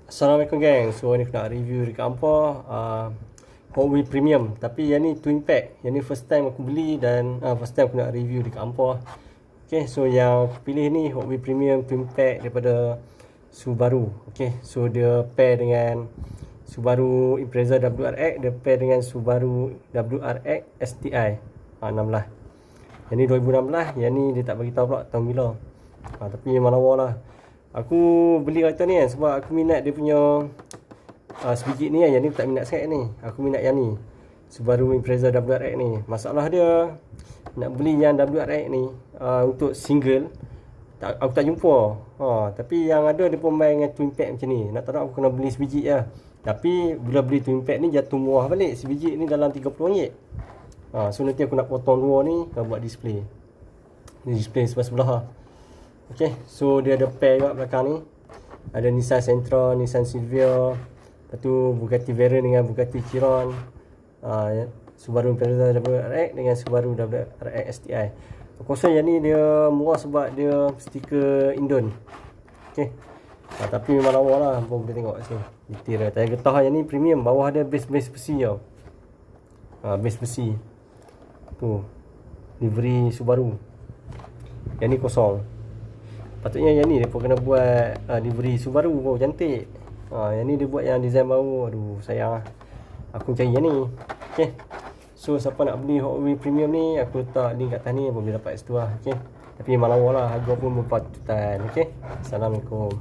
Assalamualaikum gang. So ni aku nak review dekat hampa Hot Wheels Premium. Tapi yang ni twin pack. Yang ni first time aku beli dan first time aku nak review dekat hampa. Okay, so yang aku pilih ni Hot Wheels Premium twin pack daripada Subaru. Okay, so dia pair dengan Subaru Impreza WRX, dia pair dengan Subaru WRX STI 16. Yang ni 2016, yang ni dia tak bagi tahu pula tahun bila. Tapi memang lawa lah. Aku beli kereta ni kan sebab aku minat dia punya sebiji ni kan. Yang ni tak minat sangat ni. Aku minat yang ni, Subaru Impreza WRX ni. Masalah dia nak beli yang WRX ni untuk single aku tak jumpa. Tapi yang ada dia pun main dengan twin pack macam ni. Nak tahu aku kena beli sebiji lah. Tapi bila beli twin pack ni jatuh murah balik. Sebiji ni dalam RM30. So nanti aku nak potong dua ni buat display. Ni display sebelah-sebelah lah. Okay, so dia ada pair kat belakang ni. Ada Nissan Sentra, Nissan Silvia, lepas tu Bugatti Veyron dengan Bugatti Chiron, Subaru Impreza WRX dengan Subaru WRX STI. Aku rasa yang ni dia murah sebab dia stiker Indon. Okay, tapi memang lawa lah. Boleh tengok sini detail dia. Tayar getah yang ni premium. Bawah dia base besi tau. Base besi tu, livery Subaru. Yang ni kosong. Patutnya yang ni dia pun kena buat livery Subaru pun cantik. Yang ni dia buat yang design baru. Aduh sayang lah. Aku cari yang ni. Okay, so siapa nak beli Hot Wheels Premium ni, aku letak link kat atas ni, boleh dapat situ lah. Okay, tapi memang lawa lah. Harga pun berpatutan. Okay, Assalamualaikum.